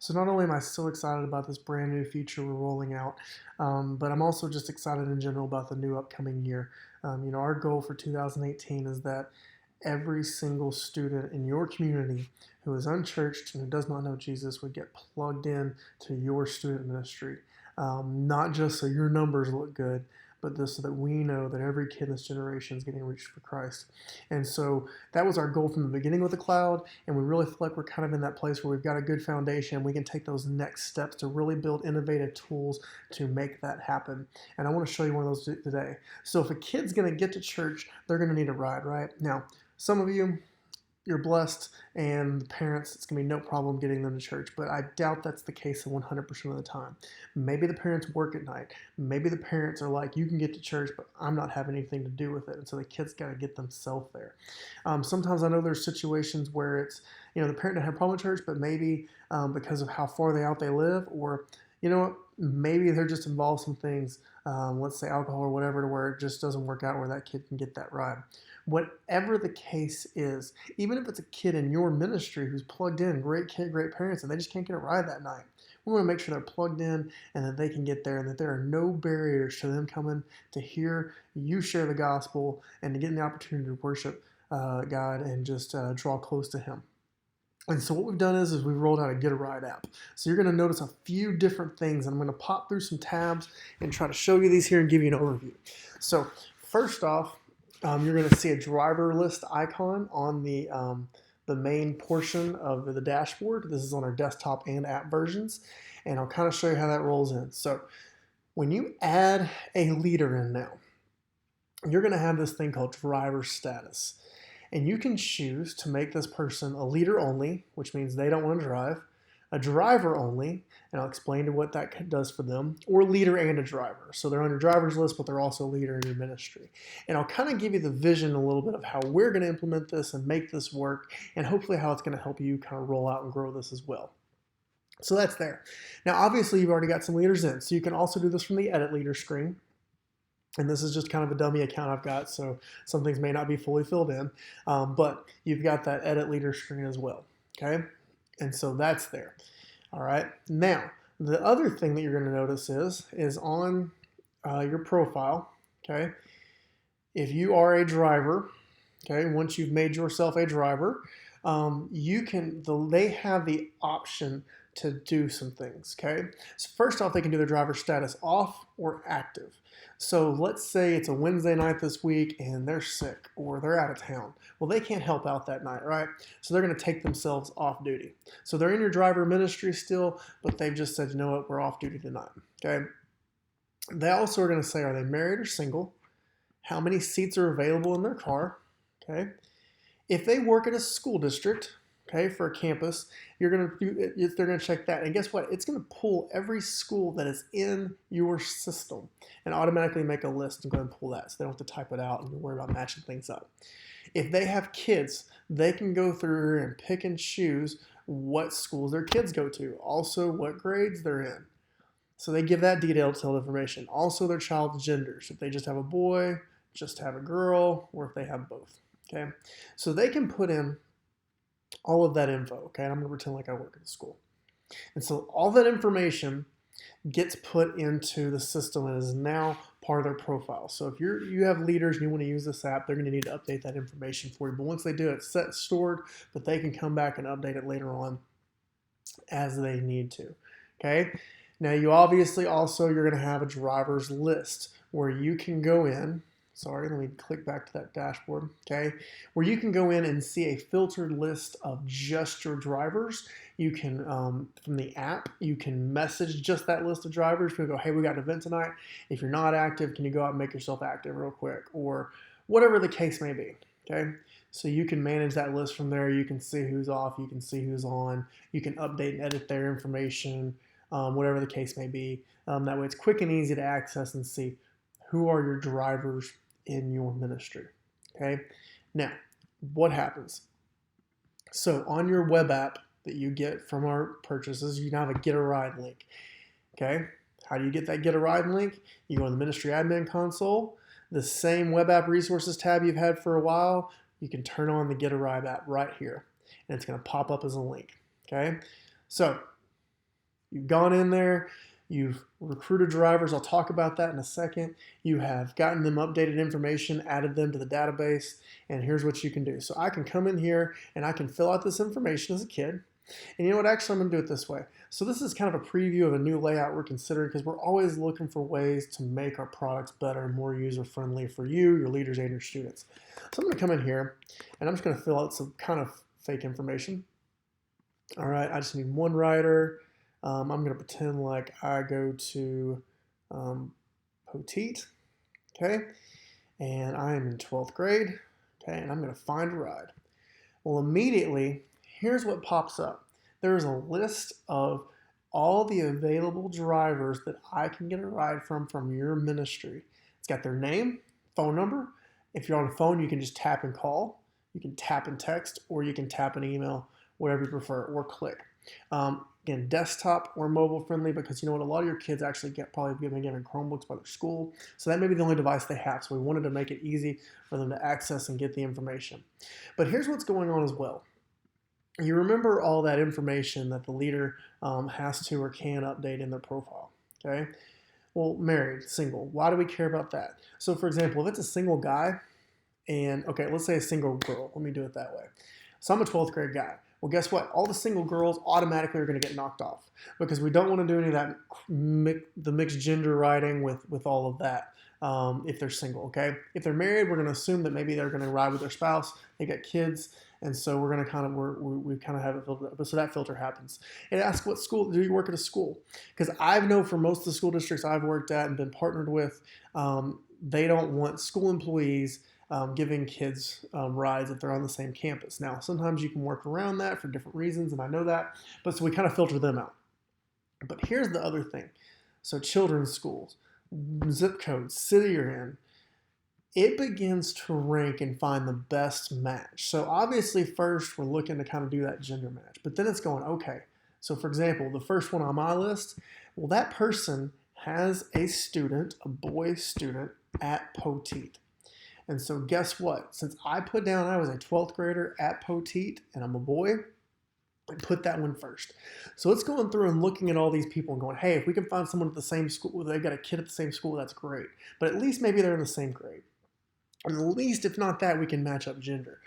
So not only am I so excited about this brand new feature we're rolling out, but I'm also just excited in general about the new upcoming year. Our goal for 2018 is that every single student in your community who is unchurched and who does not know Jesus would get plugged in to your student ministry. Not just so your numbers look good, but just so that we know that every kid in this generation is getting reached for Christ. And so that was our goal from the beginning with the cloud, and we really feel like we're kind of in that place where we've got a good foundation. We can take those next steps to really build innovative tools to make that happen. And I want to show you one of those today. So if a kid's going to get to church, they're going to need a ride, right? Now, some of you're blessed, and the parents, it's going to be no problem getting them to church, but I doubt that's the case 100% of the time. Maybe the parents work at night. Maybe the parents are like, you can get to church, but I'm not having anything to do with it, and so the kids got to get themselves there. Sometimes I know there's situations where it's, the parent doesn't have a problem with church, but maybe because of how far out they live, or, maybe they're just involved in some things, let's say alcohol or whatever, to where it just doesn't work out where that kid can get that ride. Whatever the case is, even if it's a kid in your ministry who's plugged in, great kid, great parents, and they just can't get a ride that night, we want to make sure they're plugged in and that they can get there and that there are no barriers to them coming to hear you share the gospel and to getting the opportunity to worship God and just draw close to Him. And so what we've done is we've rolled out a Get a Ride app. So you're going to notice a few different things, and I'm going to pop through some tabs and try to show you these here and give you an overview. So first off, you're going to see a driver list icon on the main portion of the dashboard. This is on our desktop and app versions, and I'll kind of show you how that rolls in. So when you add a leader in now, you're going to have this thing called driver status. And you can choose to make this person a leader only, which means they don't want to drive, a driver only, and I'll explain to what that does for them, or leader and a driver. So they're on your driver's list, but they're also a leader in your ministry. And I'll kind of give you the vision a little bit of how we're going to implement this and make this work, and hopefully how it's going to help you kind of roll out and grow this as well. So that's there. Now, obviously, you've already got some leaders in, so you can also do this from the edit leader screen. And this is just kind of a dummy account I've got, so some things may not be fully filled in, but you've got that edit leader screen as well, okay? And so that's there, all right? Now, the other thing that you're going to notice is on your profile, okay? If you are a driver, okay, once you've made yourself a driver, they have the option to do some things, okay? So first off, they can do their driver status off or active. So let's say it's a Wednesday night this week and they're sick or they're out of town. Well, they can't help out that night, right? So they're going to take themselves off duty. So they're in your driver ministry still, but they've just said, you know what, we're off duty tonight, okay? They also are going to say, are they married or single? How many seats are available in their car, okay? If they work at a school district, okay, for a campus, they're going to check that. And guess what? It's going to pull every school that is in your system and automatically make a list and go and pull that. So they don't have to type it out and worry about matching things up. If they have kids, they can go through and pick and choose what schools their kids go to, also what grades they're in. So they give that detailed information. Also their child's genders. If they just have a boy, just have a girl, or if they have both. Okay, so they can put in all of that info, okay? And I'm going to pretend like I work at a school. And so all that information gets put into the system and is now part of their profile. So if you have leaders and you want to use this app, they're going to need to update that information for you. But once they do it, it's set, stored, but they can come back and update it later on as they need to, okay? Now you obviously also, you're going to have a driver's list where you can go in. Sorry, let me click back to that dashboard, okay? Where you can go in and see a filtered list of just your drivers. You can, from the app, you can message just that list of drivers. You can go, hey, we got an event tonight. If you're not active, can you go out and make yourself active real quick? Or whatever the case may be, okay? So you can manage that list from there. You can see who's off. You can see who's on. You can update and edit their information, whatever the case may be. That way it's quick and easy to access and see who are your drivers in your ministry, okay? Now, what happens? So on your web app that you get from our purchases, you now have a Get a Ride link, okay? How do you get that Get a Ride link? You go in the Ministry Admin Console, the same web app resources tab you've had for a while, you can turn on the Get a Ride app right here, and it's going to pop up as a link, okay? So You've gone in there, you've recruited drivers. I'll talk about that in a second. You have gotten them updated information, added them to the database, and here's what you can do. So I can come in here and I can fill out this information as a kid. And you know what, actually I'm going to do it this way. So this is kind of a preview of a new layout we're considering, because we're always looking for ways to make our products better and more user-friendly for you, your leaders, and your students. So I'm going to come in here and I'm just going to fill out some kind of fake information. All right, I just need one rider. I'm going to pretend like I go to Poteet, okay, and I am in 12th grade, okay, and I'm going to find a ride. Well, immediately, here's what pops up. There's a list of all the available drivers that I can get a ride from your ministry. It's got their name, phone number. If you're on a phone, you can just tap and call. You can tap and text, or you can tap and email, whatever you prefer, or click. Again, desktop or mobile friendly, because you know what, a lot of your kids actually probably been given Chromebooks by their school, so that may be the only device they have. So we wanted to make it easy for them to access and get the information. But here's what's going on as well. You remember all that information that the leader has to or can update in their profile, okay? Well, married, single, why do we care about that? So for example, if it's a single guy and, okay, let's say a single girl, let me do it that way. So I'm a 12th grade guy. Well, guess what? All the single girls automatically are going to get knocked off, because we don't want to do any of that the mixed gender writing with all of that if they're single, okay? If they're married, we're going to assume that maybe they're going to ride with their spouse, they got kids, and so we're going to kind of, we kind of have it filtered up. So that filter happens. It asks, what school, do you work at a school? Because I know for most of the school districts I've worked at and been partnered with, they don't want school employees giving kids rides if they're on the same campus. Now, sometimes you can work around that for different reasons, and I know that, but so we kind of filter them out. But here's the other thing. So children's schools, zip code, city you're in, it begins to rank and find the best match. So obviously first we're looking to kind of do that gender match, but then it's going, okay, so for example, the first one on my list, well, that person has a student, a boy student at Poteet. And so guess what? Since I put down I was a 12th grader at Poteet and I'm a boy, I put that one first. So it's going through and looking at all these people and going, hey, if we can find someone at the same school, they got a kid at the same school, that's great. But at least maybe they're in the same grade. And at least, if not that, we can match up gender.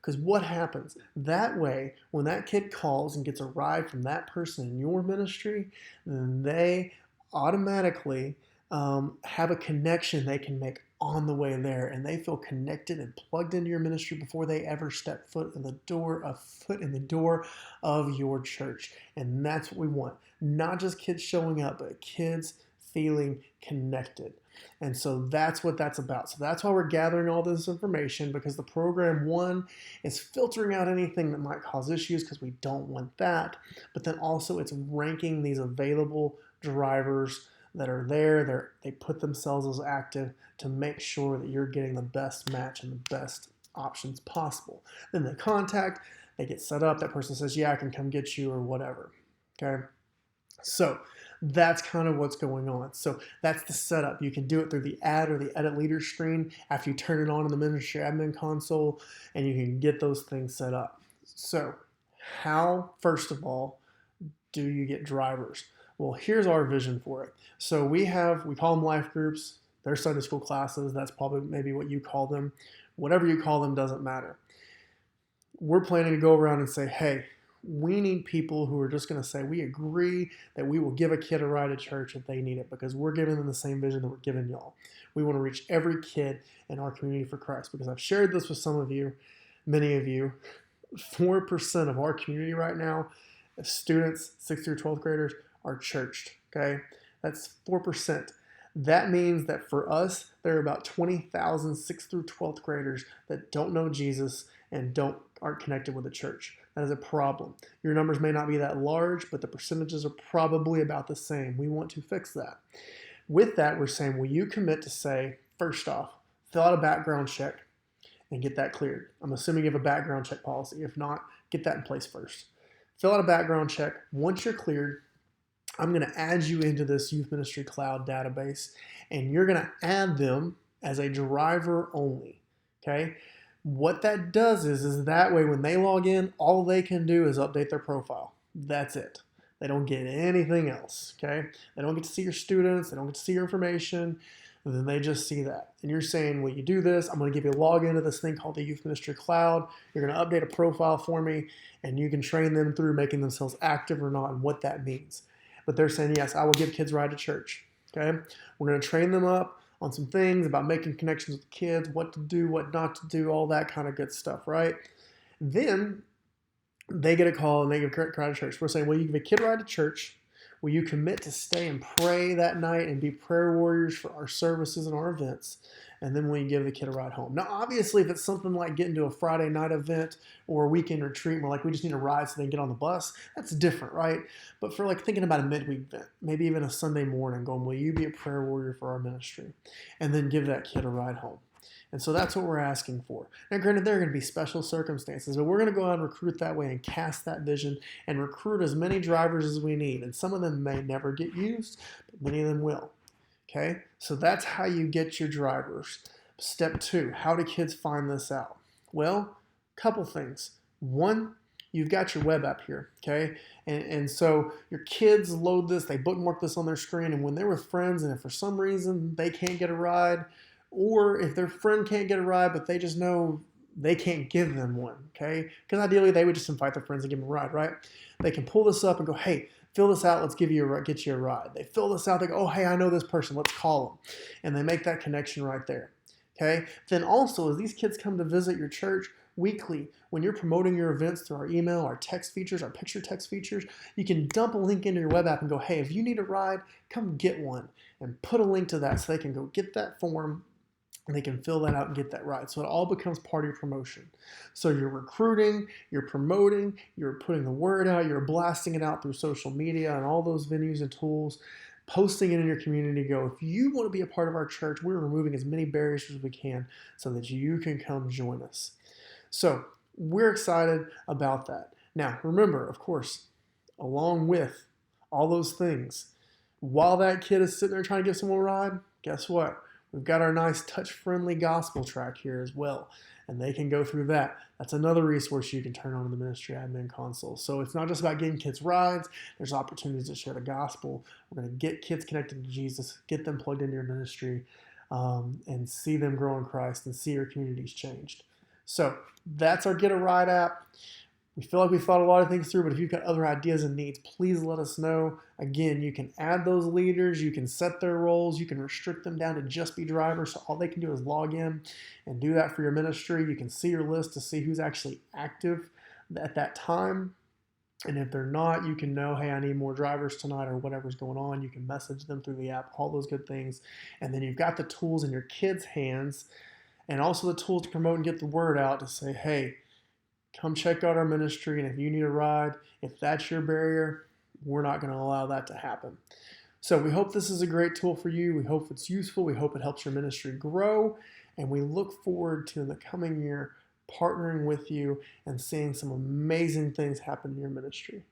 Because what happens? That way, when that kid calls and gets a ride from that person in your ministry, then they automatically have a connection they can make on the way there, and they feel connected and plugged into your ministry before they ever step foot in the door of your church. And that's what we want. Not just kids showing up, but kids feeling connected. And so that's what that's about. So that's why we're gathering all this information, because the program, one, is filtering out anything that might cause issues, because we don't want that. But then also it's ranking these available drivers that are there. They put themselves as active to make sure that you're getting the best match and the best options possible. Then they contact, they get set up, that person says, yeah, I can come get you or whatever. Okay. So that's kind of what's going on. So that's the setup. You can do it through the add or the edit leader screen after you turn it on in the ministry admin console, and you can get those things set up. So how, first of all, do you get drivers? Well, here's our vision for it. So we call them life groups. They're Sunday school classes. That's probably maybe what you call them. Whatever you call them doesn't matter. We're planning to go around and say, hey, we need people who are just going to say, we agree that we will give a kid a ride to church if they need it, because we're giving them the same vision that we're giving y'all. We want to reach every kid in our community for Christ, because I've shared this with some of you, many of you. 4% of our community right now, students, 6th through 12th graders, are churched, okay? That's 4%. That means that for us, there are about 20,000 6th through 12th graders that don't know Jesus and aren't connected with the church. That is a problem. Your numbers may not be that large, but the percentages are probably about the same. We want to fix that. With that, we're saying, will you commit to say, first off, fill out a background check and get that cleared? I'm assuming you have a background check policy. If not, get that in place first. Fill out a background check. Once you're cleared, I'm going to add you into this Youth Ministry Cloud database, and you're going to add them as a driver only, okay? What that does is that way when they log in, all they can do is update their profile. That's it. They don't get anything else, okay? They don't get to see your students. They don't get to see your information. And then they just see that. And you're saying, well, you do this. I'm going to give you a login to this thing called the Youth Ministry Cloud. You're going to update a profile for me, and you can train them through making themselves active or not and what that means. But they're saying, yes, I will give kids a ride to church, okay? We're going to train them up on some things about making connections with kids, what to do, what not to do, all that kind of good stuff, right? Then they get a call and they give a ride to church. We're saying, well, you give a kid a ride to church. Will you commit to stay and pray that night and be prayer warriors for our services and our events? And then will you give the kid a ride home? Now, obviously, if it's something like getting to a Friday night event or a weekend retreat where like we just need a ride so they can get on the bus, that's different, right? But for like thinking about a midweek event, maybe even a Sunday morning, going, will you be a prayer warrior for our ministry? And then give that kid a ride home. And so that's what we're asking for. Now, granted, there are going to be special circumstances, but we're going to go out and recruit that way and cast that vision and recruit as many drivers as we need. And some of them may never get used, but many of them will. Okay? So that's how you get your drivers. Step 2, how do kids find this out? Well, a couple things. One, you've got your web app here, okay? And so your kids load this, they bookmark this on their screen, and when they're with friends and if for some reason they can't get a ride, or if their friend can't get a ride, but they just know they can't give them one, okay? Because ideally, they would just invite their friends and give them a ride, right? They can pull this up and go, hey, fill this out, let's get you a ride. They fill this out, they go, oh, hey, I know this person, let's call them. And they make that connection right there, okay? Then also, as these kids come to visit your church weekly, when you're promoting your events through our email, our text features, our picture text features, you can dump a link into your web app and go, hey, if you need a ride, come get one. And put a link to that so they can go get that form, and they can fill that out and get that ride. So it all becomes part of your promotion. So you're recruiting, you're promoting, you're putting the word out, you're blasting it out through social media and all those venues and tools, posting it in your community. Go, if you want to be a part of our church, we're removing as many barriers as we can so that you can come join us. So we're excited about that. Now, remember, of course, along with all those things, while that kid is sitting there trying to give someone a ride, guess what? We've got our nice touch-friendly gospel track here as well, and they can go through that. That's another resource you can turn on in the ministry admin console. So it's not just about getting kids rides. There's opportunities to share the gospel. We're going to get kids connected to Jesus, get them plugged into your ministry, and see them grow in Christ and see your communities changed. So that's our Get a Ride app. We feel like we thought a lot of things through, but if you've got other ideas and needs, please let us know. Again, you can add those leaders, you can set their roles, you can restrict them down to just be drivers, so all they can do is log in and do that for your ministry. You can see your list to see who's actually active at that time. And if they're not, you can know, hey, I need more drivers tonight or whatever's going on. You can message them through the app, all those good things. And then you've got the tools in your kids' hands and also the tools to promote and get the word out to say, hey, come check out our ministry, and if you need a ride, if that's your barrier, we're not going to allow that to happen. So we hope this is a great tool for you. We hope it's useful. We hope it helps your ministry grow, and we look forward to, in the coming year, partnering with you and seeing some amazing things happen in your ministry.